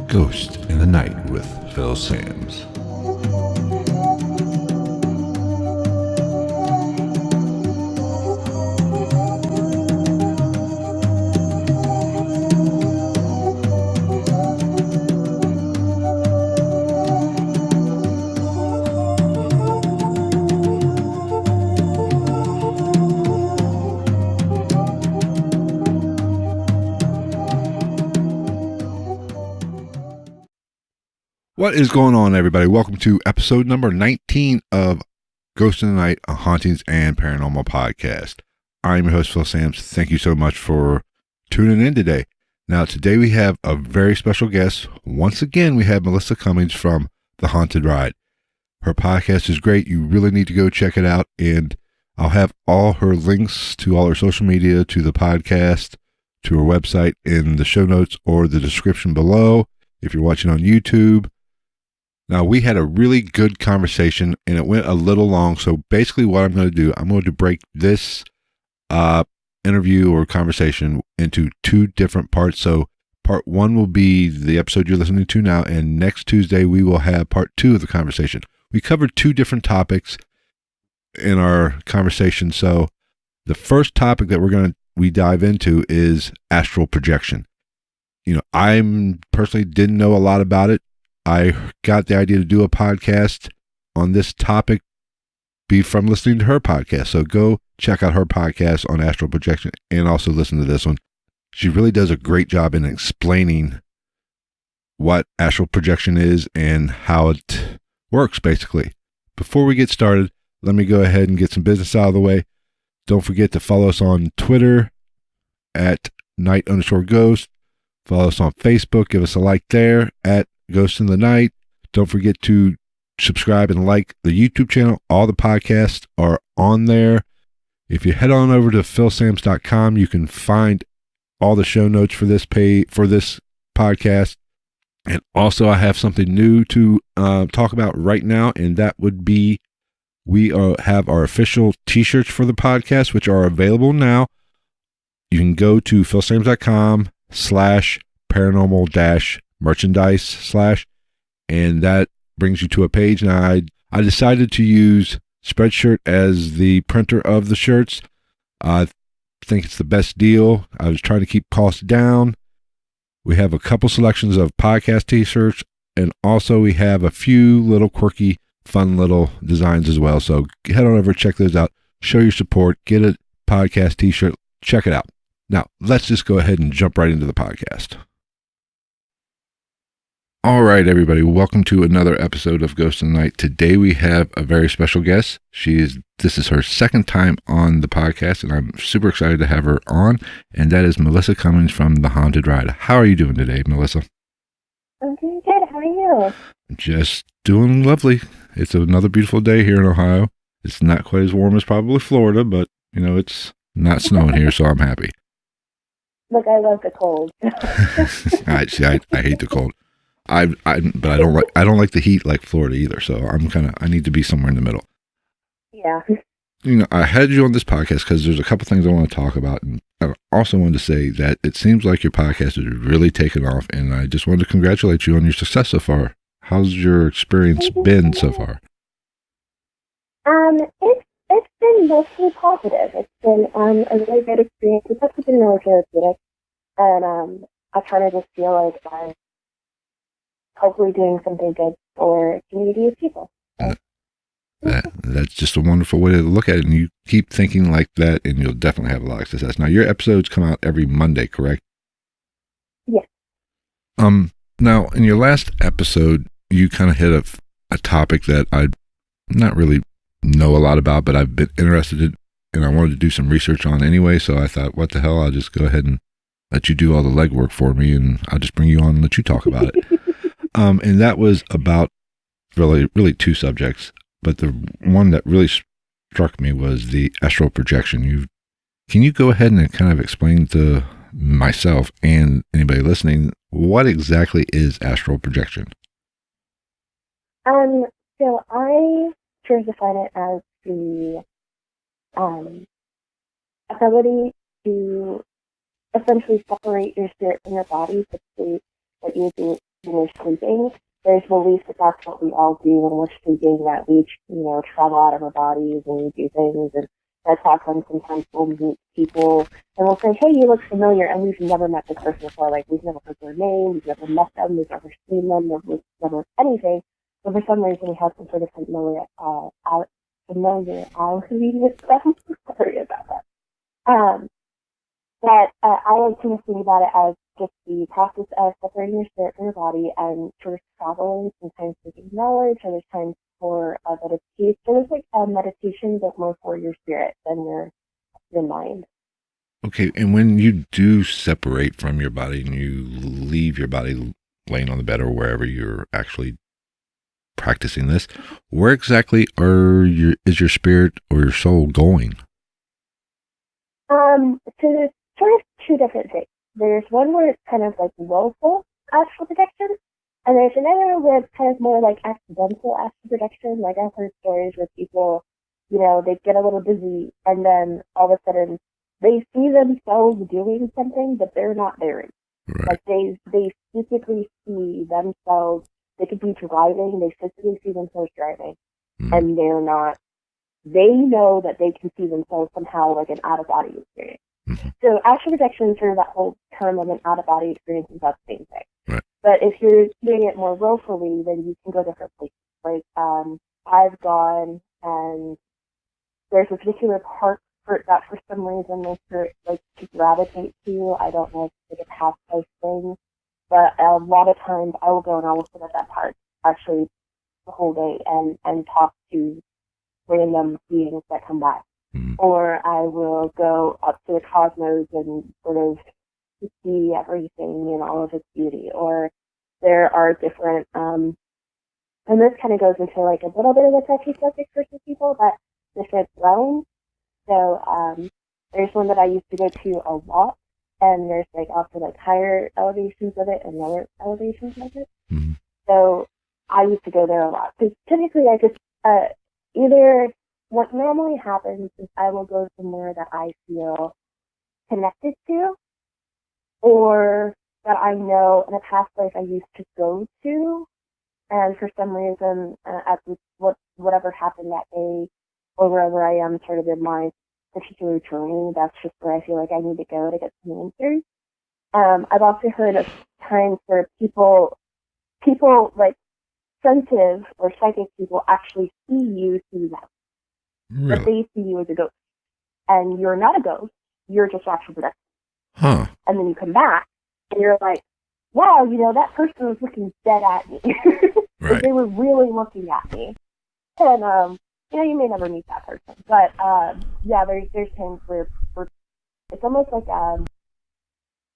Ghost in the Night with Phil Sams. What is going on, everybody? Welcome to episode number 19 of Ghost in the Night, a Hauntings and Paranormal podcast. I'm your host, Phil Sams. Thank you so much for tuning in today. Now, today we have a very special guest. Once again, we have Melissa Cummins from The Haunted Ride. Her podcast is great. You really need to go check it out. And I'll have all her links to all her social media, to the podcast, to her website in the show notes or the description below if you're watching on YouTube. Now, we had a really good conversation, and it went a little long, so basically what I'm going to do, I'm going to break this interview or conversation into two different parts. So part one will be the episode you're listening to now, and next Tuesday we will have part two of the conversation. We covered two different topics in our conversation, so the first topic that we dive into is astral projection. You know, I personally didn't know a lot about it. I got the idea to do a podcast on this topic from listening to her podcast. So go check out her podcast on astral projection and also listen to this one. She really does a great job in explaining what astral projection is and how it works, basically. Before we get started, let me go ahead and get some business out of the way. Don't forget to follow us on Twitter at night_ghost. Follow us on Facebook. Give us a like there at Ghost in the Night. Don't forget to subscribe and like the YouTube channel. All the podcasts are on there. If you head on over to philsams.com, you can find all the show notes for this podcast. And also, I have something new to talk about right now, and that would be we have our official t-shirts for the podcast, which are available now. You can go to philsams.com/paranormal-merchandise/ and that brings you to a page. Now, I decided to use Spreadshirt as the printer of the shirts. I think it's the best deal. I was trying to keep costs down. We have a couple selections of podcast t-shirts, and also we have a few little quirky, fun little designs as well. So head on over, check those out, show your support, get a podcast t-shirt, check it out. Now, let's just go ahead and jump right into the podcast. All right, everybody, welcome to another episode of Ghost in the Night. Today we have a very special guest. This is her second time on the podcast, and I'm super excited to have her on, and that is Melissa Cummins from The Haunted Ride. How are you doing today, Melissa? I'm doing good. How are you? Just doing lovely. It's another beautiful day here in Ohio. It's not quite as warm as probably Florida, but, you know, it's not snowing here, so I'm happy. Look, I love the cold. I hate the cold. But I don't like the heat like Florida either. So I need to be somewhere in the middle. Yeah. You know, I had you on this podcast because there's a couple things I want to talk about, and I also wanted to say that it seems like your podcast is really taking off, and I just wanted to congratulate you on your success so far. How's your experience been so far? It's been mostly positive. It's been a really great experience. It's also been really therapeutic, and I kind of just feel like I'm hopefully doing something good for a community of people. So. That's just a wonderful way to look at it, and you keep thinking like that, and you'll definitely have a lot of success. Now, your episodes come out every Monday, correct? Yes. Now, in your last episode, you kind of hit a topic that I not really know a lot about, but I've been interested in, and I wanted to do some research on anyway, so I thought, what the hell, I'll just go ahead and let you do all the legwork for me, and I'll just bring you on and let you talk about it. And that was about really two subjects, but the one that really struck me was the astral projection. Can you go ahead and kind of explain to myself and anybody listening what exactly is astral projection? So I sort of define it as the ability to essentially separate your spirit from your body, typically what you do when you're sleeping. There's belief that that's what we all do when we're sleeping, that we, travel out of our bodies and we do things. And I talk on sometimes we'll meet people and we'll say, hey, you look familiar, and we've never met the person before. Like, we've never heard their name, we've never met them, we've never seen them, we've never anything. But for some reason, we have some sort of familiarity with them. Sorry about that. But I like to think about it as just the process of separating your spirit from your body and sort of traveling, sometimes seeking knowledge, other times for meditation. So it's like a meditation, but more for your spirit than your mind. Okay, and when you do separate from your body and you leave your body laying on the bed or wherever you're actually practicing this, where exactly is your spirit or your soul going? So there's sort of two different things. There's one where it's kind of like willful astral projection, and there's another where it's kind of more like accidental astral projection. Like, I've heard stories where people, they get a little busy, and then all of a sudden they see themselves doing something, but they're not there. Right. Like, they physically see themselves. They could be driving. They physically see themselves driving, and they're not. They know that they can see themselves somehow like an out-of-body experience. So astral projection is sort of that whole term of an out-of-body experience is that same thing. Right. But if you're doing it more willfully, then you can go different places. Like, I've gone, and there's a particular park that for some reason makes her like to gravitate to. I don't know if it's like a past life thing, but a lot of times I will go and I will sit at that park actually the whole day and talk to random beings that come by. Or I will go up to the cosmos and sort of see everything in all of its beauty. Or there are different, and this kind of goes into like a little bit of a touchy subject for some people, but different realms. So there's one that I used to go to a lot, and there's like also like higher elevations of it and lower elevations of it. So I used to go there a lot. So typically I just either what normally happens is I will go somewhere that I feel connected to, or that I know in a past life I used to go to, and for some reason at whatever happened that day, or wherever I am sort of in my particular journey, that's just where I feel like I need to go to get some answers. I've also heard of times where people like sensitive or psychic people actually see you through them. Really? But they see you as a ghost. And you're not a ghost, you're just astral projection. Huh. And then you come back, and you're like, wow, that person was looking dead at me. Right. They were really looking at me. And, you may never meet that person. But, yeah, there's times where it's almost like, I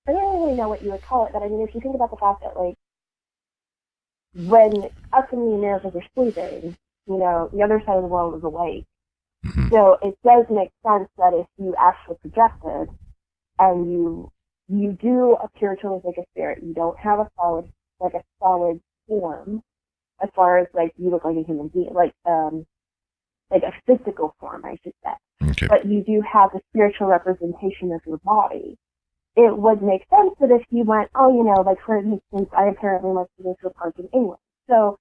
don't really know what you would call it, but I mean, if you think about the fact that, like, when us in the Americans are sleeping, the other side of the world is awake. So it does make sense that if you actually projected and you do appear to look like a spirit, you don't have a solid form as far as like you look like a human being, like a physical form, I should say. Okay. But you do have a spiritual representation of your body. It would make sense that if you went, like for instance, I apparently like to go to a park in England. So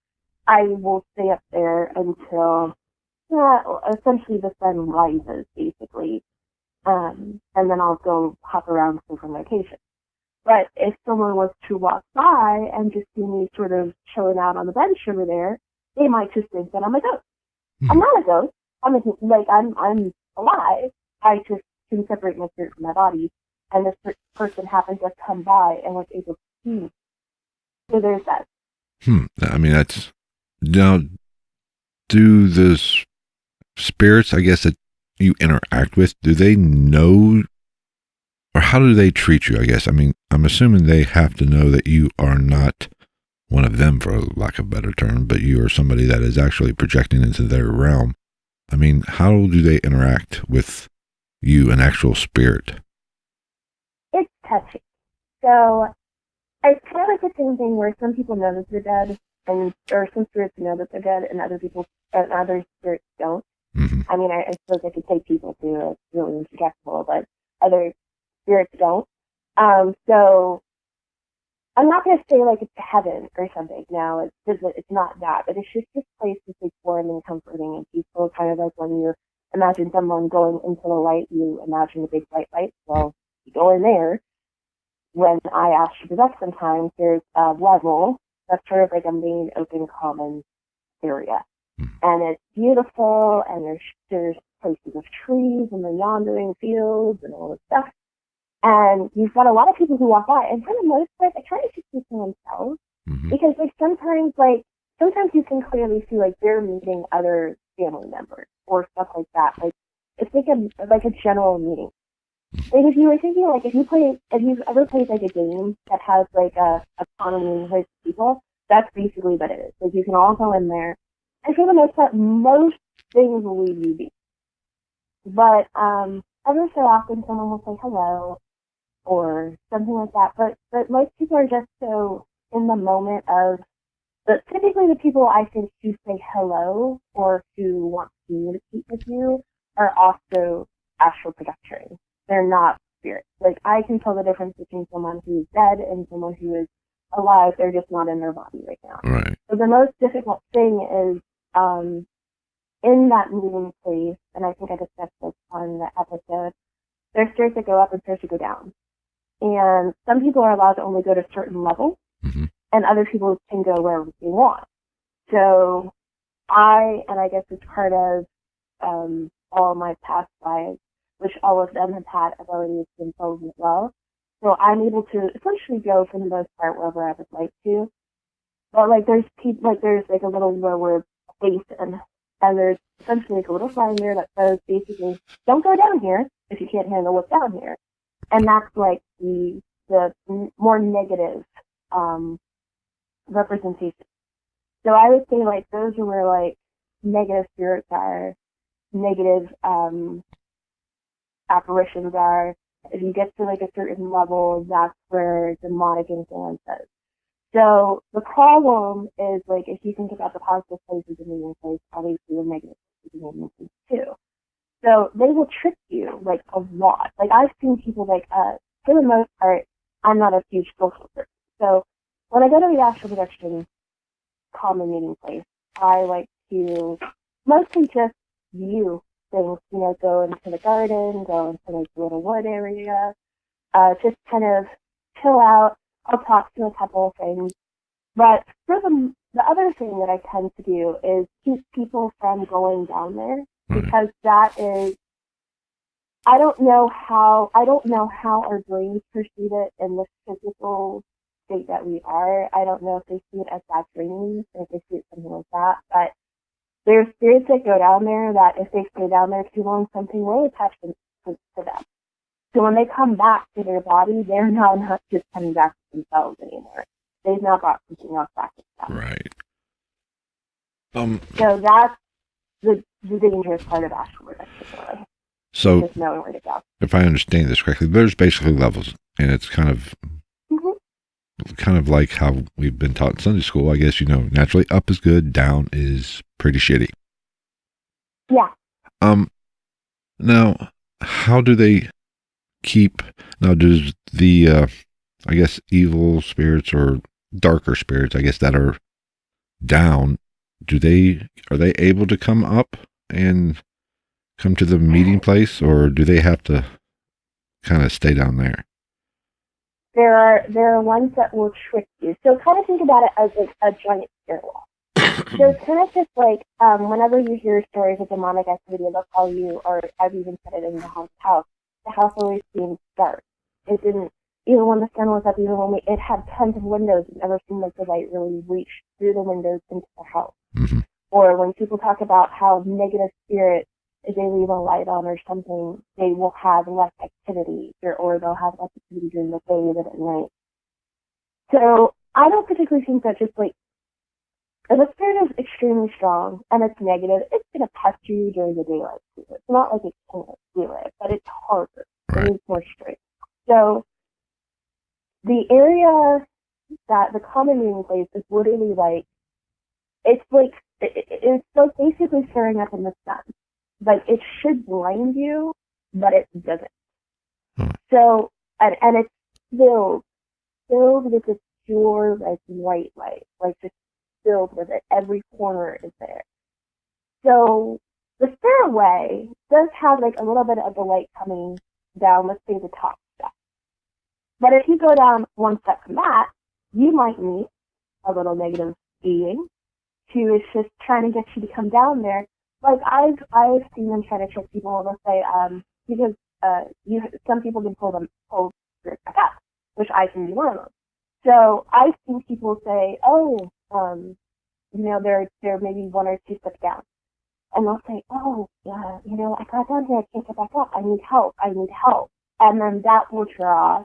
I will stay up there until essentially the sun rises, basically. And then I'll go hop around to different locations. But if someone was to walk by and just see me sort of chilling out on the bench over there, they might just think that I'm a ghost. I'm not a ghost. I'm alive. I just can separate my spirit from my body. And this person happened to come by and was able to see me. So there's that. I mean, that's now. Do the spirits, I guess, that you interact with, do they know, or how do they treat you? I guess. I mean, I'm assuming they have to know that you are not one of them, for lack of a better term, but you are somebody that is actually projecting into their realm. I mean, how do they interact with you, an actual spirit? It's touchy. So it's kind of like the same thing where some people know that they're dead, or some spirits know that they're dead, and other spirits don't. I mean, I suppose I could say people too. It's really interjectable, but other spirits don't. So I'm not going to say like it's heaven or something. No, it's not that. But it's just this place that's like warm and comforting and peaceful. Kind of like when you imagine someone going into the light, you imagine a big white light. Well, you go in there. When I astral project sometimes, there's a level that's sort of like a main open common area. And it's beautiful, and there's places of trees and the yondering fields and all this stuff. And you've got a lot of people who walk by, and for the most part, they kind of just keep to themselves. Because like sometimes you can clearly see like they're meeting other family members or stuff like that. Like it's like a general meeting. Like if you were thinking like if you've ever played like a game that has like a common place of people, that's basically what it is. Like you can all go in there, and for the most part, most things will leave you be. But every so often, someone will say hello or something like that. But most people are just so in the moment of. But typically, the people I think who say hello or who want to communicate with you are also astral projection. They're not spirits. Like I can tell the difference between someone who's dead and someone who is alive. They're just not in their body right now. Right. So the most difficult thing is in that meeting place, and I think I discussed this on the episode, there's stairs that go up and stairs that go down. And some people are allowed to only go to certain levels, and other people can go wherever they want. So I guess it's part of all my past lives, which all of them have had abilities themselves as well. So I'm able to essentially go for the most part wherever I would like to. But like there's like a little lower basin, and there's essentially like a little sign there that says basically don't go down here if you can't handle what's down here. And that's like the more negative representation. So I would say like those are where like negative spirits are, negative apparitions are. If you get to like a certain level, that's where demonic influence is. So the problem is like if you think about the positive places in the meeting place, obviously the negative places in the meeting place too. So they will trick you like a lot. Like I've seen people like for the most part, I'm not a huge social person. So when I go to the astral projection common meeting place, I like to mostly just view things, go into the garden, go into like the little wood area, just kind of chill out. I'll talk to a couple of things. But for the other thing that I tend to do is keep people from going down there, because that is, I don't know how our brains perceive it in the physical state that we are. I don't know if they see it as bad dreams or if they see it something like that, but there's spirits that go down there that if they stay down there too long, something will attach to them. So when they come back to their body, they're now not just coming back to themselves anymore. They've now got something else back to them. Right. So that's the dangerous part of astral projection, really. So just knowing where to go. If I understand this correctly, there's basically levels, and it's kind of like how we've been taught in Sunday school. I guess naturally up is good, down is pretty shitty. Yeah. Now, how do they keep? Now, does the I guess evil spirits or darker spirits, I guess, that are down, are they able to come up and come to the meeting place, or do they have to kind of stay down there? There are ones that will trick you. So kind of think about it as like a giant stairwell. So it's kind of just like whenever you hear stories of demonic activity, they'll tell you, or I've even said it in the house. The house always seemed dark. It didn't, even when the sun was up, even when it had tons of windows, it never seemed like the light really reached through the windows into the house. Or when people talk about how negative spirits, if they leave a light on or something, they will have less activity, or they'll have less activity during the day than at night. So I don't particularly think that just like, if a spirit is extremely strong and it's negative, it's going to pest you during the daylight. It's not like it can't do it, but it's harder. It needs more strength. So the area that the common meeting place is literally like, it's like basically staring up in the sun. Like it should blind you, but it doesn't. So and filled with this pure, like, white light, like, just filled with it. Every corner is there. So the stairway does have, like, a little bit of the light coming down, let's say, the top step. But if you go down one step from that, you might meet a little negative being who is just trying to get you to come down there. Like, I've seen them try to trick people. They'll say, because some people can pull spirits back up, which I can be one of them. So I've seen people say, oh, they're maybe one or two steps down. And they'll say, oh, yeah, I got down here, I can't get back up, I need help. And then that will draw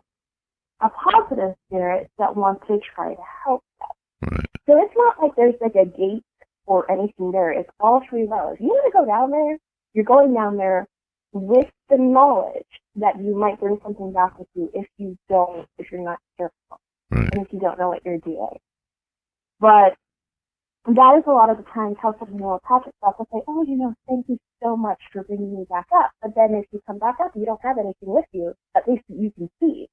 a positive spirit that wants to try to help them. Right. So it's not like there's like a gate or anything there. It's all free will. If you want to go down there, you're going down there with the knowledge that you might bring something back with you if you're not careful. Right. And if you don't know what you're doing. But that is a lot of the times how something will attach itself. They'll say, oh, thank you so much for bringing me back up. But then if you come back up, you don't have anything with you, at least that you can see.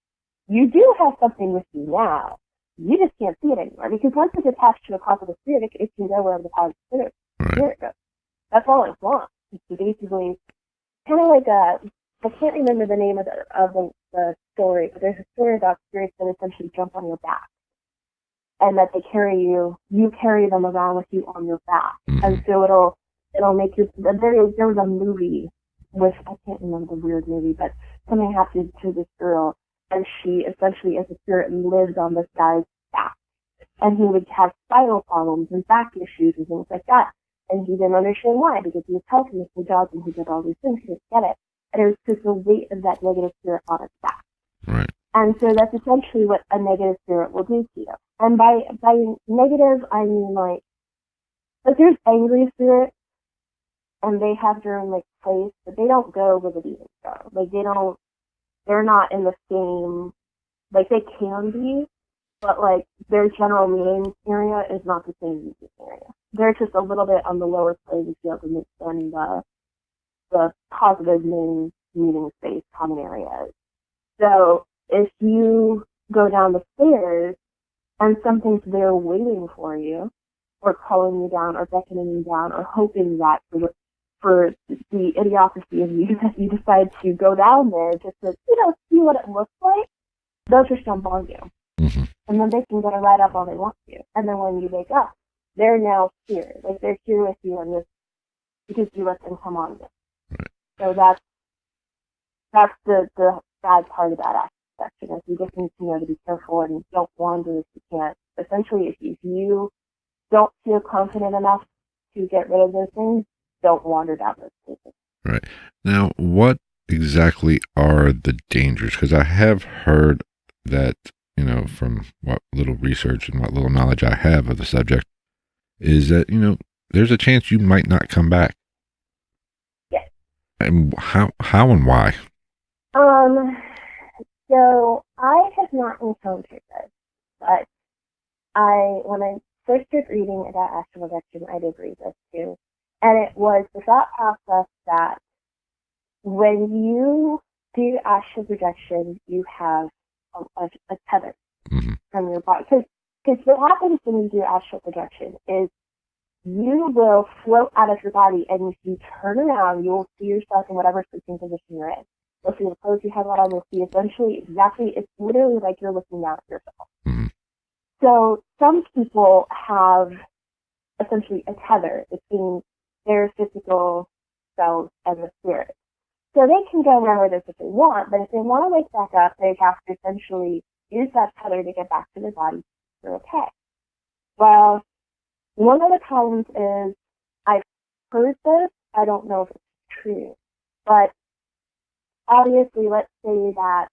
You do have something with you now. You just can't see it anymore. Because once it's attached to a positive spirit, it can go wherever the positive spirit goes. That's all it wants. It's basically kind of like I can't remember the name of the story, but there's a story about spirits that essentially jump on your back. And that they carry you carry them around with you on your back. Mm-hmm. And so it'll make you, there was a movie with, I can't remember the weird movie, but something happened to this girl, and she essentially, as a spirit, lives on this guy's back. And he would have spinal problems and back issues and things like that. And he didn't understand why, because he was healthy with the jobs and he did all these things, he didn't get it. And it was just the weight of that negative spirit on his back. Right. And so that's essentially what a negative spirit will do to you. And by negative, I mean like there's angry spirits, and they have their own like place, but they don't go where the demons go. Like they're not in the same, like they can be, but like their general meeting area is not the same meeting area. They're just a little bit on the lower playing field than the positive main meeting space common areas. So if you go down the stairs and something's there waiting for you, or calling you down, or beckoning you down, or hoping that for the idiocracy of you that you decide to go down there just to, see what it looks like, they'll just jump on you. Mm-hmm. And then they can get a ride up all they want to. And then when you wake up, they're now here. Like, they're here with you on this, because you let them come on you. Right. So that's the bad part of that section, is you just need to be careful and don't wander if you can't. Essentially, if you don't feel confident enough to get rid of those things, don't wander down those places. Right. Now, what exactly are the dangers? Because I have heard that, from what little research and what little knowledge I have of the subject, is that, there's a chance you might not come back. Yes. And how and why? So I have not encountered this, but when I first started reading about astral projection, I did read this too. And it was the thought process that when you do astral projection, you have a tether mm-hmm. from your body. Because what happens when you do astral projection is you will float out of your body, and if you turn around, you will see yourself in whatever sleeping position you're in. You'll see the clothes you have on, you'll see essentially exactly, it's literally like you're looking down at yourself. Mm-hmm. So some people have essentially a tether between their physical selves and the spirit. So they can go wherever it is that they want, but if they want to wake back up, they have to essentially use that tether to get back to their body. They're okay. Well, one of the problems is, I've heard this, I don't know if it's true, but obviously, let's say that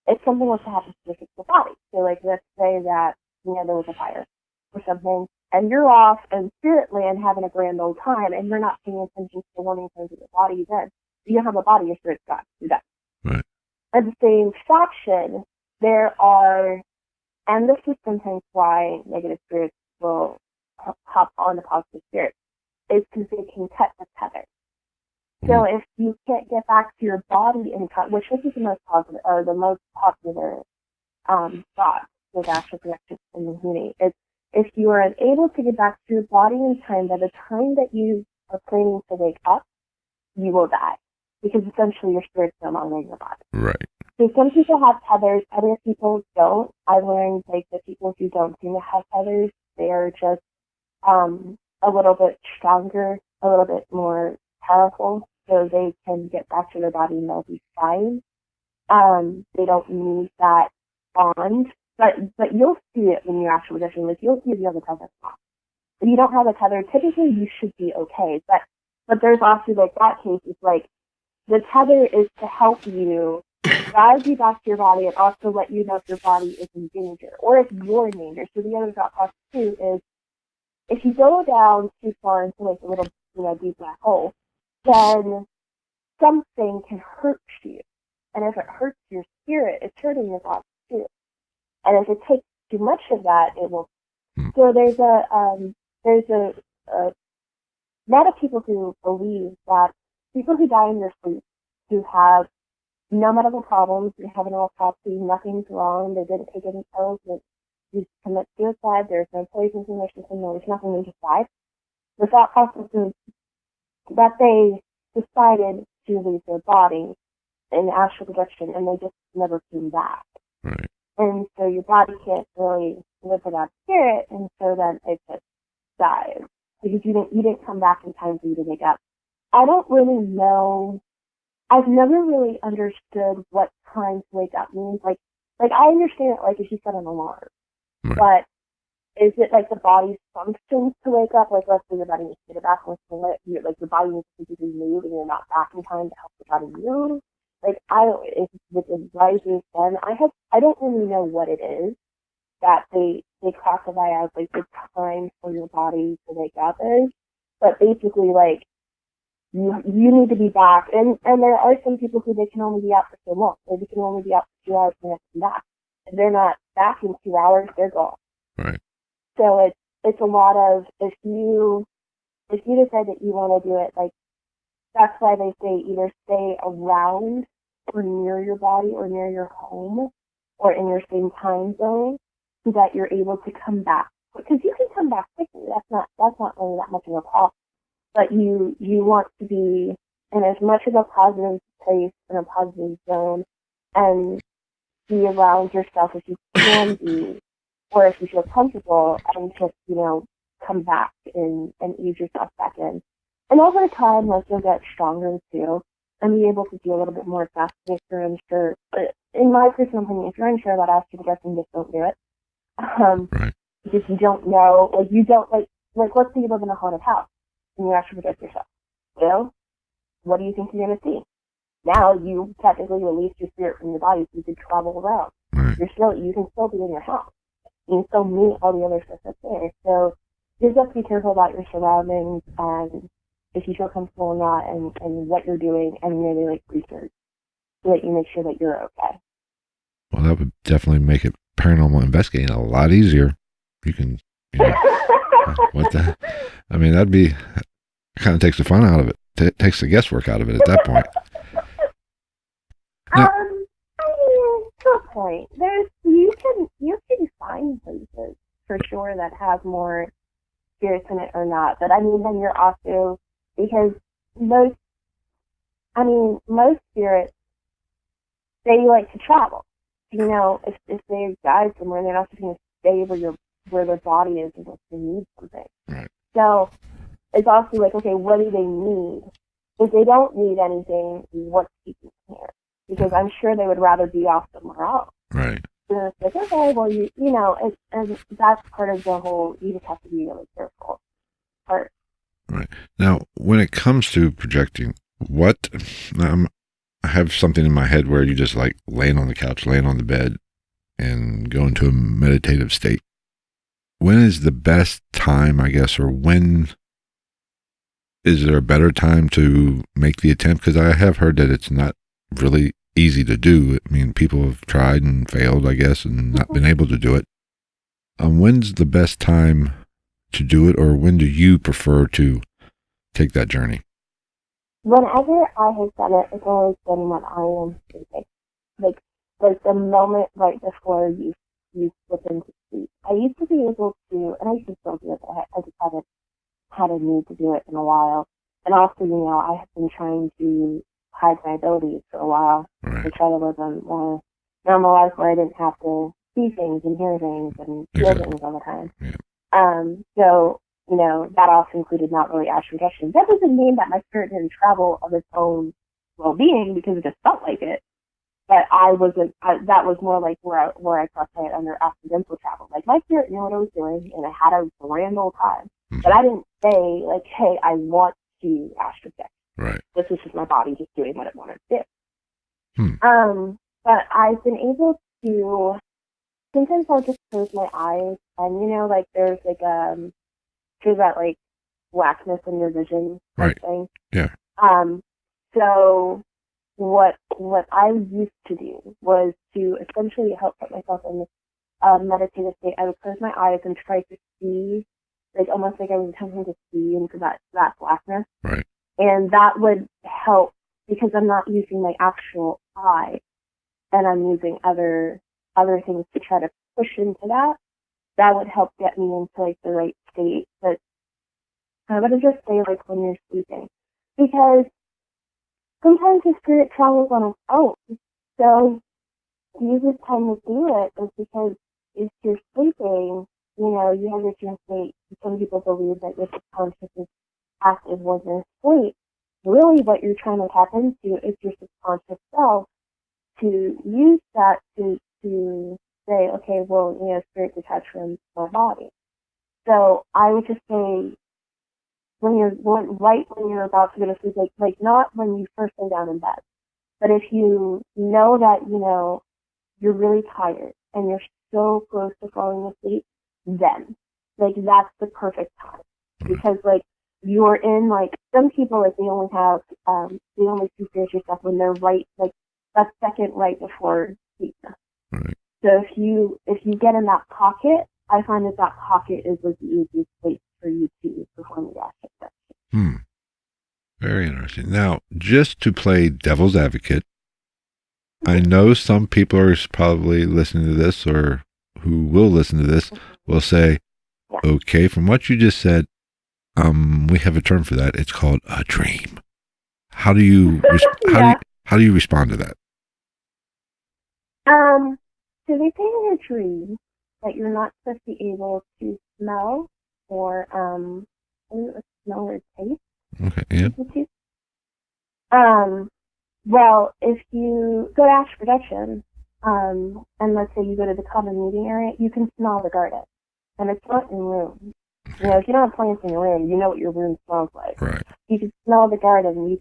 if something was to happen to your physical body, so like let's say that there was a fire or something, and you're off in spirit land having a grand old time, and you're not paying attention to the warning signs of your body, then you don't have a body, your spirit's gone. You're done. Right. At the same faction, there are, and this is sometimes why negative spirits will hop on the positive spirits, is because they can cut the tether. So if you can't get back to your body in time, which this is the most positive, or the most popular thoughts with astral projection and the healing. It's if you are unable to get back to your body in time, by the time that you are planning to wake up, you will die. Because essentially your spirit's no longer in your body. Right. So some people have tethers, other people don't. I've learned like the people who don't seem to have tethers, they are just a little bit stronger, a little bit more powerful, so they can get back to their body and they'll be fine. They don't need that bond. But you'll see it when you're actually projection. Like you'll see if you have a tether. If you don't have a tether, typically you should be okay. But there's also like that case is like the tether is to help you guide you back to your body and also let you know if your body is in danger or if you're in danger. So the other thought process too is if you go down too far into like a little deep black hole, then something can hurt you. And if it hurts your spirit, it's hurting your body too. And if it takes too much of that, it will. So there's a lot of people who believe that people who die in their sleep, who have no medical problems, they have an autopsy, nothing's wrong, they didn't take any pills, they commit suicide, there's no poisons in their system, there's nothing, they just died. The thought process is that they decided to leave their body in astral projection and they just never came back. Right. And so your body can't really live without spirit, and so then it just dies. Because you didn't come back in time for you to wake up. I don't really know. I've never really understood what time to wake up means. Like I understand it like if you set an alarm. Right. But is it like the body's functions to wake up? Like let's say your body needs to get back once your body needs to physically move and you're not back in time to help the body move. Like if it's advisors then I don't really know what it is that they classify as like the time for your body to wake up is. But basically like you need to be back and there are some people who they can only be out for so long. They can only be out for 2 hours and then come back. If they're not back in 2 hours, they're gone. Right. So it's a lot of if you decide that you want to do it, like that's why they say either stay around or near your body or near your home or in your same time zone so that you're able to come back. Because you can come back quickly. That's not really that much of a problem. But you want to be in as much of a positive place in a positive zone and be around yourself as you can be, or if you feel comfortable, and just, come back and ease yourself back in. And over time, like, you'll get stronger too, and be able to do a little bit more fast if you're unsure. But in my personal opinion, if you're unsure about astral projection, just don't do it. Right. Because you don't know, like let's say you live in a haunted house and you astral project yourself. What do you think you're going to see? Now you technically release your spirit from your body so you can travel around. Right. You can still be in your house. You can still meet all the other stuff that's there. So you just have to be careful about your surroundings and if you feel comfortable or not and what you're doing and really like research so that you make sure that you're okay. Well, that would definitely make it paranormal investigating a lot easier. You can, what the, I mean, kind of takes the fun out of it. It takes the guesswork out of it at that point. Now, I mean, to a point. You can find places for sure that have more spirits in it or not. But I mean, then you're also, because most spirits, they like to travel. If they died somewhere, they're not just going to stay where their body is unless they need something. Right. So it's also like, okay, what do they need? If they don't need anything, what's keeping them here? Because I'm sure they would rather be off somewhere else. Right. So it's like, okay, well, and that's part of the whole, you just have to be really careful part. Right. Now, when it comes to projecting, I have something in my head where you just like laying on the couch, laying on the bed, and go into a meditative state. When is the best time, I guess, or when is there a better time to make the attempt? Because I have heard that it's not really easy to do. I mean, people have tried and failed, I guess, and not been able to do it. When's the best time to do it, or when do you prefer to take that journey? Whenever I have done it, it's always been when I am sleeping. Like, like the moment right before you slip into sleep. I used to be able to, and I used to still do it, but I just haven't had a need to do it in a while. And also, I have been trying to hide my abilities for a while to try to live a more normal life where I didn't have to see things and hear things and feel things all the time. So, that also included not really astral projection. That doesn't mean that my spirit didn't travel of its own well-being, because it just felt like it. But that was more like where I classify it under accidental travel. Like, my spirit knew what I was doing, and I had a grand old time. But I didn't say, like, hey, I want to astral project. Right. This is just my body just doing what it wanted to do. But I've been able to, sometimes I'll just close my eyes, and, like, there's that, like, blackness in your vision type thing. Yeah. So what I used to do was to essentially help put myself in this meditative state. I would close my eyes and try to see, like, almost like I was attempting to see into that blackness. Right. And that would help, because I'm not using my actual eye, and I'm using other things to try to push into that. That would help get me into, like, the right state. But I would just say, like, when you're sleeping, because sometimes the spirit travels on its own. So the easiest time to do it is because if you're sleeping, you have your dream state. Some people believe that your subconscious is active when you're asleep. Really, what you're trying to tap into is your subconscious self, to use that to say, okay, well, spirit detached from my body. So I would just say, when you're about to go to sleep, like not when you first lay down in bed, but if you know that you're really tired and you're so close to falling asleep, then that's the perfect time, because you're in, some people, they only see spiritual stuff when they're right, that second right before sleep. Right. So if you get in that pocket, I find that pocket is the easiest place for you to perform the aspect. Very interesting. Now, just to play devil's advocate, I know some people are probably listening to this, or who will listen to this, will say, okay, from what you just said, we have a term for that. It's called a dream. How do you how do you respond to that? So they say in a dream that you're not supposed to be able to smell or smell or taste. Okay, yeah. Well, if you go to astral projection, and let's say you go to the common meeting area, you can smell the garden, and it's not in rooms. If you don't have plants in your room, you know what your room smells like. Right. You can smell the garden. You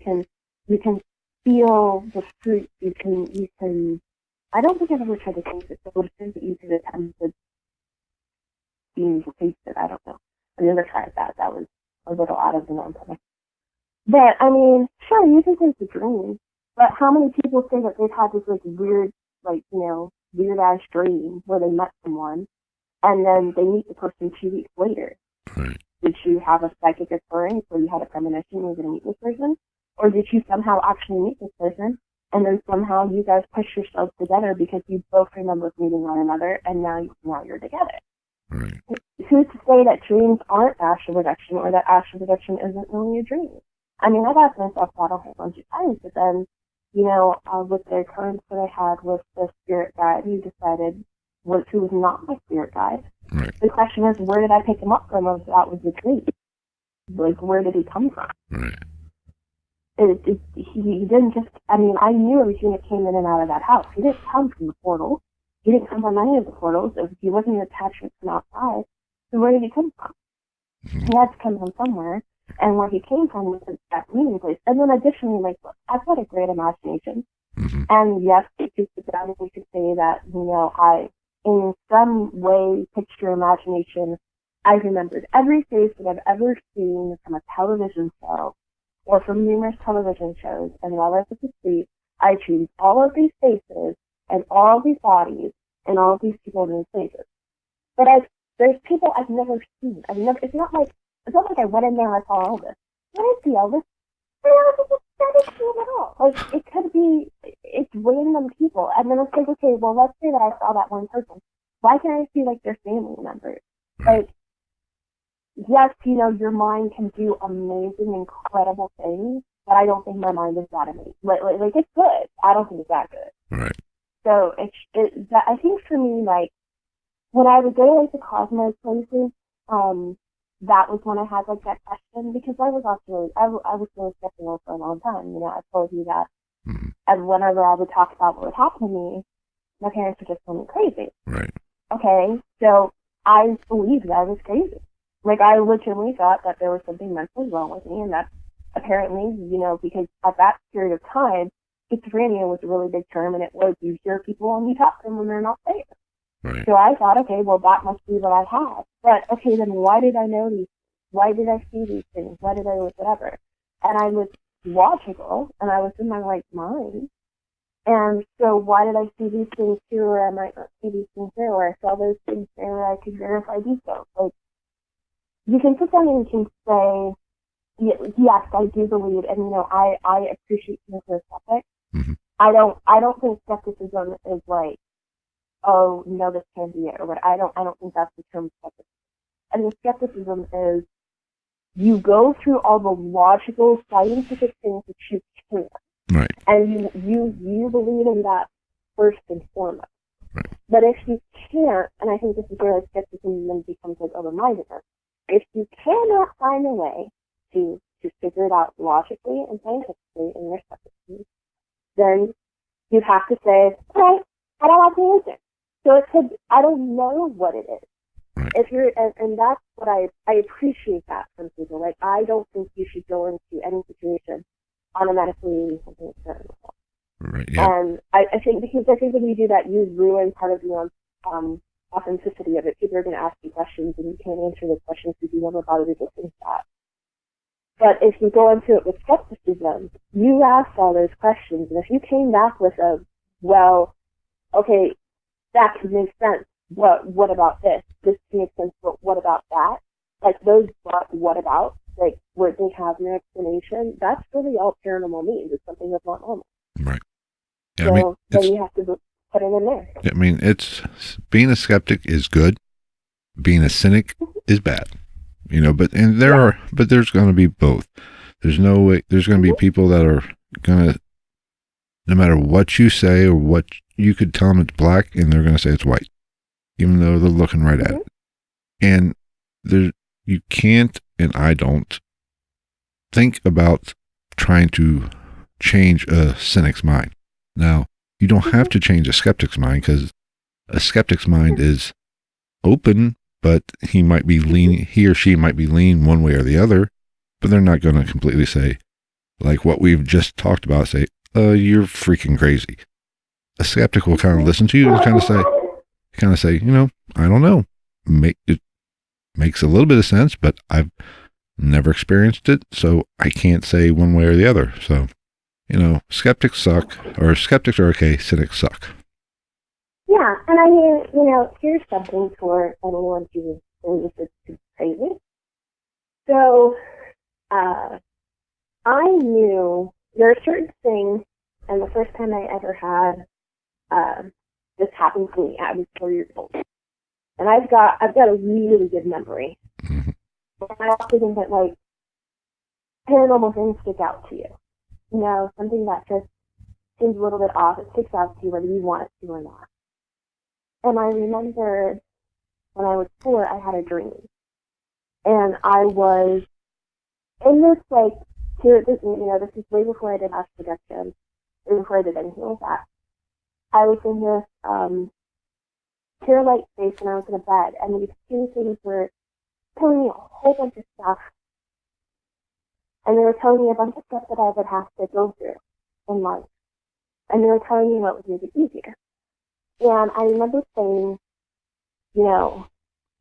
can feel the fruit. You can. I don't think I've ever tried to taste it, so it seems that you could attempt to taste it. I don't know. I've never tried that. That was a little out of the norm for me. But I mean, sure, you can taste the dream. But how many people say that they've had this weird, weird ass dream where they met someone, and then they meet the person 2 weeks later? Right. Did you have a psychic occurrence where you had a premonition you were going to meet this person? Or did you somehow actually meet this person, and then somehow you guys push yourselves together because you both remember meeting one another, and now you're together? Right. Who's to say that dreams aren't astral projection, or that astral projection isn't really a dream? I mean, I've asked myself that a whole bunch of times, but then, with the occurrence that I had with the spirit guide, who was not my spirit guide. Right. The question is, where did I pick him up from if that was the dream? Where did he come from? Right. He didn't just, I mean, I knew every unit came in and out of that house. He didn't come from the portal. He didn't come from any of the portals. If he wasn't attached from outside, then where did he come from? Mm-hmm. He had to come from somewhere. And where he came from was that meeting place. And then additionally, look, I've got a great imagination. Mm-hmm. And yes, we could sit down and we could say that, I, in some way, picture imagination, I've remembered every face that I've ever seen from a television show or from numerous television shows. And while I was asleep, I choose all of these faces and all of these bodies and all of these people in these places. But there's people I've never seen. It's not like I went in there and I saw Elvis. I didn't see Elvis. not extreme at all. Like, it could be, it's random people. And then it's like, okay, well, let's say that I saw that one person. Why can't I see, like, their family members? Like, yes, you know, your mind can do amazing, incredible things, but I don't think my mind is that amazing. Like it's good. I don't think it's that good. Right. So that, I think for me, like, when I would go to, like, the Cosmos places, that was when I had, like, that question, because I was also I was really skeptical for a long time. You know, I told you that. Mm-hmm. And whenever I would talk about what would happen to me, my parents would just call me crazy. Right. Okay, so I believed that I was crazy. Like, I legitimately thought that there was something mentally wrong with me, and that apparently, you know, because at that period of time, schizophrenia was a really big term, and it was, you hear people and you talk to them when they're not there. Right. So I thought, okay, well, that must be what I have. But, okay, then why did I know these? Why did I see these things? Why did I, whatever? And I was logical, and I was in my right mind. And so why did I see these things here, or I might not see these things there, or I saw those things there, where I could verify these things? Like, you can sit down and you can say, yes, I do believe, and, you know, I appreciate being so skeptic. Mm-hmm. I don't think skepticism is like, oh, no, this can't be it, or what. I don't think that's the term skepticism. I mean, skepticism is you go through all the logical, scientific things that you can, right, and you believe in that first and foremost. Right. But if you can't, and I think this is where skepticism then becomes like open-mindedness, if you cannot find a way to figure it out logically and scientifically in your skepticism, then you have to say, okay, I don't have the answer. So it could, I don't know what it is. Right. If you're, and that's what I appreciate that from people. Like, I don't think you should go into any situation automatically needing something certain. Right. Yeah. And I think when you do that, you ruin part of the authenticity of it. People are going to ask you questions, and you can't answer those questions because you never bothered to think that. But if you go into it with skepticism, you ask all those questions, and if you came back with a, well, okay, that could make sense. What about this? This makes sense, but what about that? Like, those what about, like, where they have your explanation, that's really all paranormal means. It's something that's not normal. Right. Yeah, so I mean, then you have to put it in there. I mean, it's, being a skeptic is good. Being a cynic is bad. You know, but there's going to be both. There's no way. There's going to be people that are going to, no matter what you say or what you could tell them it's black, and they're going to say it's white, even though they're looking right at it. And you can't, and I don't think about trying to change a cynic's mind. Now, you don't have to change a skeptic's mind, because a skeptic's mind is open, but he or she might be leaning one way or the other, but they're not going to completely say, like what we've just talked about, say, you're freaking crazy. A skeptic will kind of listen to you and kind of say, you know, I don't know. It makes a little bit of sense, but I've never experienced it, so I can't say one way or the other. So, you know, skeptics suck, or skeptics are okay, cynics suck. Yeah, and I mean, you know, here's something for anyone who thinks it's crazy. So, I knew there are certain things, and the first time I ever had this happen to me, I was 4 years old, and I've got a really good memory. Mm-hmm. And I also think that, like, paranormal things stick out to you. You know, something that just seems a little bit off, it sticks out to you whether you want it to or not. And I remember when I was 4, I had a dream. And I was in this, like, this is way before I did astral projection, way before I did anything like that. I was in this pure light space, and I was in a bed, and these two things were telling me a whole bunch of stuff. And they were telling me a bunch of stuff that I would have to go through in life. And they were telling me what would make it easier. And I remember saying, you know,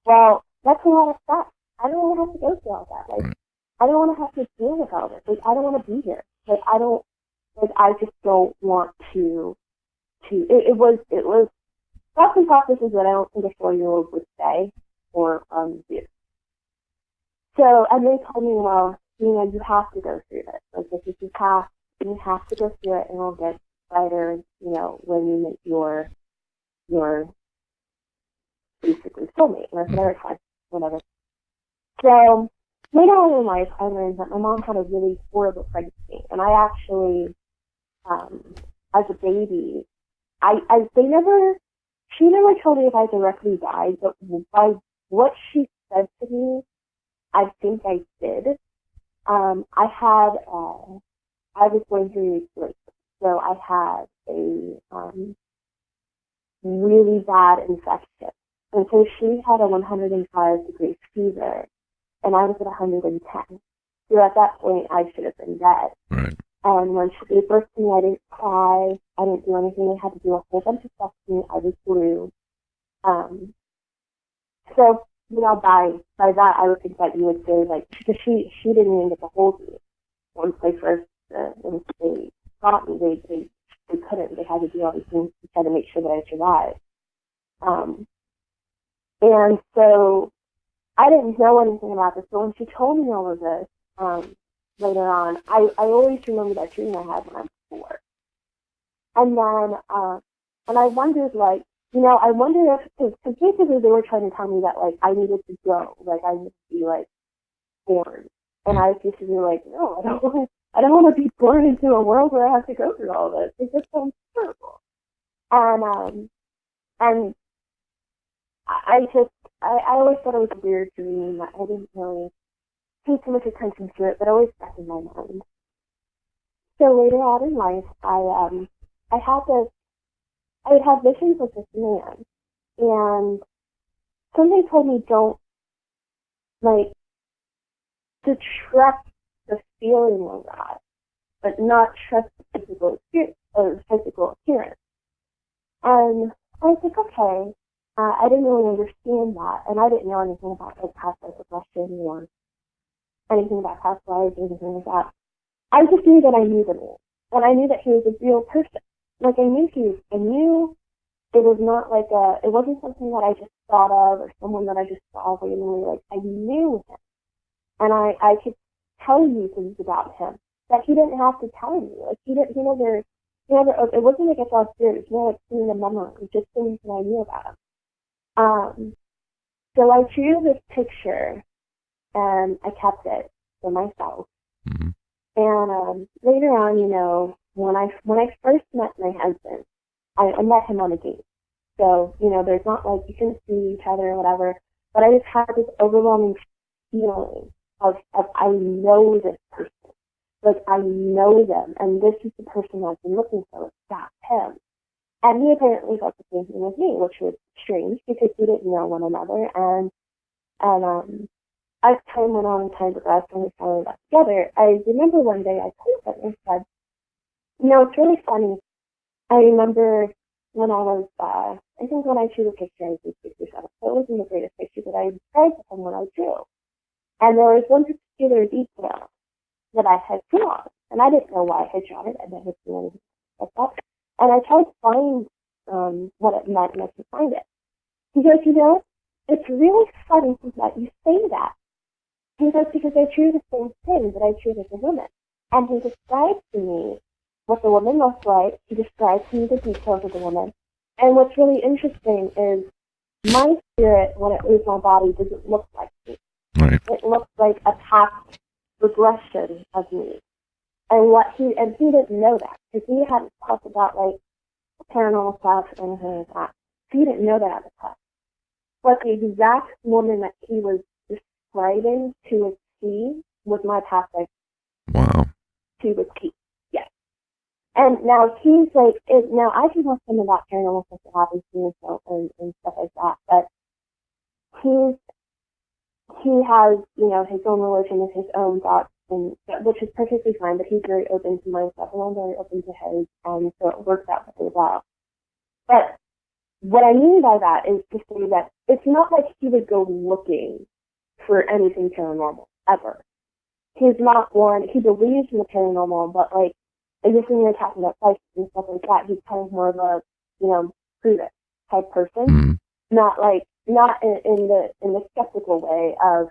well, that's a lot of stuff. I don't want to have to go through all that. Like, I don't want to have to deal with all this. Like, I don't want to be here. Like, I just don't want to, it was, thoughts and processes that I don't think a 4-year-old would say or do. So, and they told me, well, you know, you have to go through this. Like, this is your path. You have to go through it, and it'll get brighter, when you meet your basically soulmate, or whatever, whatever. So later on in life, I learned that my mom had a really horrible pregnancy, and I actually, as a baby, she never told me if I directly died, but by what she said to me, I think I did. I was going through sleep, so I had a really bad infection. And so she had a 105-degree fever, and I was at 110. So at that point, I should have been dead. Right. And when she gave birth to me, I didn't cry. I didn't do anything. They had to do a whole bunch of stuff to me. I was blue. So, by that, I would think that you would say, like, because she didn't even get to hold me. Once they first, once they got me, they couldn't. They had to do all these things to try to make sure that I survived. And so I didn't know anything about this, but when she told me all of this, later on, I always remember that dream I had when I was 4. And then, and I wondered, like, I wonder if, because basically they were trying to tell me that, like, I needed to go, like, I needed to be, like, born. And I was basically like, no, I don't want to be born into a world where I have to go through all this. It just sounds terrible. And I always thought it was a weird dream. I didn't really pay too much attention to it, but it always stuck in my mind. So later on in life, I would have visions of this man, and something told me don't, like, to trust the feeling of that, but not trust the physical appearance. And I was like, okay, I didn't really understand that, and I didn't know anything about, like, past life regression or anything about past lives or anything like that. I just knew that I knew the man, and I knew that he was a real person. Like, I knew it was not like it wasn't something that I just thought of or someone that I just saw randomly. Like, I knew him, and I could tell you things about him that he didn't have to tell me. Like, he never, it wasn't like I saw spirit. It was more like seeing a memory, just things that I knew about him. So I drew this picture, and I kept it for myself. Mm-hmm. And later on, when I first met my husband, I met him on a date. So, there's not like you can see each other or whatever, but I just had this overwhelming feeling of I know this person. Like, I know them, and this is the person I've been looking for. That's him. And he apparently felt the same thing as me, which was strange because we didn't know one another. And as time went on and time progressed and we finally got together, I remember one day I told him and said, it's really funny. I remember when I was, I think when I drew the picture, I was 6 or 7. So it wasn't the greatest picture, but I described to him what I drew. And there was one particular detail that I had drawn, and I didn't know why I had drawn it. I never seen anything like that. And I tried to find what it meant, and I couldn't find it. He goes, it's really funny that you say that. He goes, because I drew the same thing that I drew as a woman. And he described to me what the woman looked like. He described to me the details of the woman. And what's really interesting is my spirit, when it leaves my body, doesn't look like me. Right. It looks like a past regression of me. And he didn't know that, because he hadn't talked about, like, paranormal stuff or anything like that. He didn't know that at the time. But the exact woman that he was describing to a T was my past life. Wow. To a T. Yes. And now he's like, now I can ask him about paranormal stuff that happens to himself and stuff like that, but he has, his own religion and his own thoughts, and which is perfectly fine, but he's very open to my stuff, and I'm very open to his, so it works out really well. But what I mean by that is to say that it's not like he would go looking for anything paranormal, ever. He's not one, he believes in the paranormal, but, like, just when you're talking about psychics and stuff like that, he's kind of more of a, prove it type person. Mm-hmm. Not in the skeptical way of,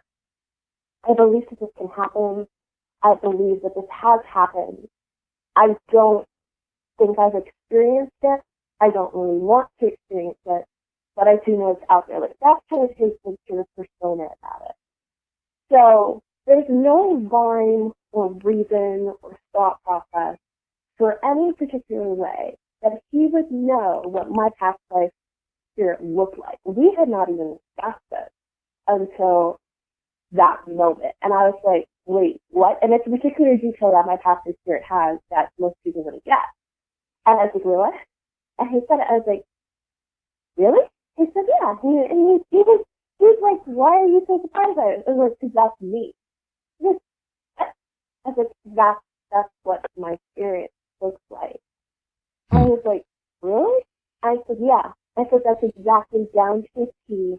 I believe that this can happen, I believe that this has happened, I don't think I've experienced it. I don't really want to experience it, but I do know it's out there. Like, that's kind of his sort of persona about it. So there's no rhyme or reason or thought process for any particular way that he would know what my past life spirit looked like. We had not even discussed it until that moment. And I was like, wait, what? And it's a particular detail that my past life spirit has that most people wouldn't get. And I was like, what? And he said it. I was like, really? He said, yeah. He was like, why are you so surprised by it? I was like, because that's me. I said, that's what my experience looks like. And I was like, really? I said, yeah. I said, that's exactly down to a T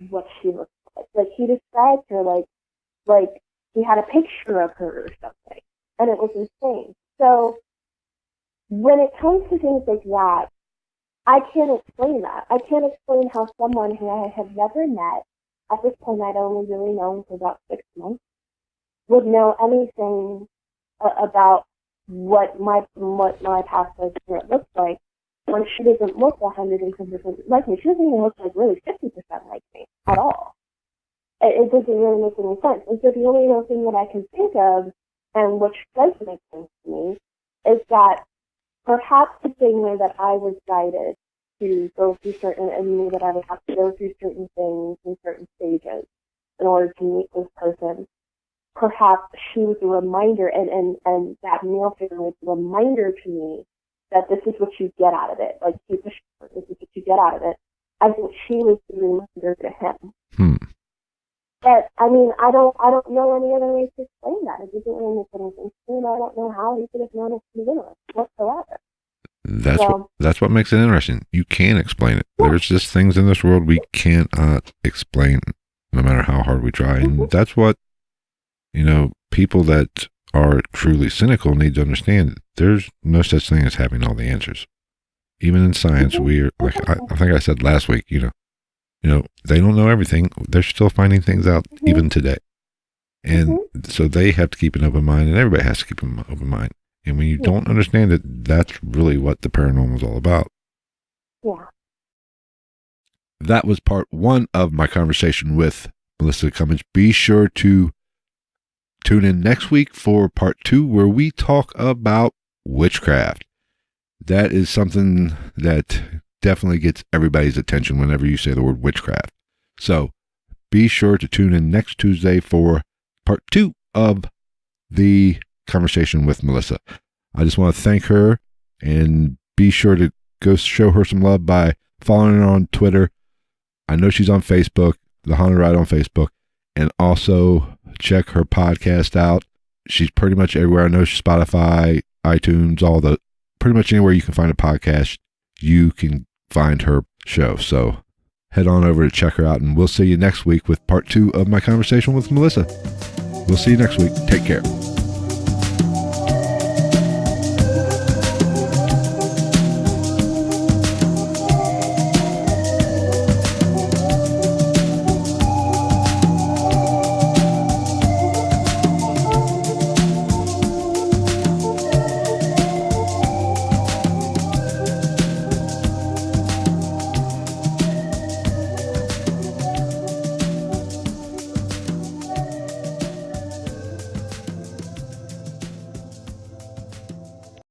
what she looks like. Like, he described her like he had a picture of her or something. And it was insane. So when it comes to things like that, I can't explain that. I can't explain how someone who I have never met, at this point I'd only really known for about 6 months, would know anything about what my past life spirit looks like when she doesn't look 110% like me. She doesn't even look like really 50% like me at all. It doesn't really make any sense. And so the only other thing that I can think of, and which does make sense to me, is that perhaps the same way that I was guided to go through certain, and knew that I would have to go through certain things in certain stages in order to meet this person, perhaps she was a reminder, and that male figure was a reminder to me that this is what you get out of it. Like, keep it short, this is what you get out of it. I think she was the reminder to him. But, I mean, I don't know any other way to explain that. It doesn't really make any sense to me, and I don't know how he could have known it to begin with, whatsoever. That's what makes it interesting. You can't explain it. Yeah. There's just things in this world we can't explain, no matter how hard we try. And that's what, people that are truly cynical need to understand. There's no such thing as having all the answers. Even in science, we're like, I think I said last week, they don't know everything. They're still finding things out even today. And so they have to keep an open mind, and everybody has to keep an open mind. And when you don't understand it, that's really what the paranormal is all about. Yeah. That was part 1 of my conversation with Melissa Cummins. Be sure to tune in next week for part 2, where we talk about witchcraft. That is something that definitely gets everybody's attention whenever you say the word witchcraft. So be sure to tune in next Tuesday for part 2 of the conversation with Melissa. I just want to thank her, and be sure to go show her some love by following her on Twitter. I know she's on Facebook, The Haunted Ride on Facebook, and also check her podcast out. She's pretty much everywhere. I know she's Spotify, iTunes, pretty much anywhere you can find a podcast, you can find her show. So head on over to check her out, and we'll see you next week with part 2 of my conversation with Melissa. We'll see you next week. Take care.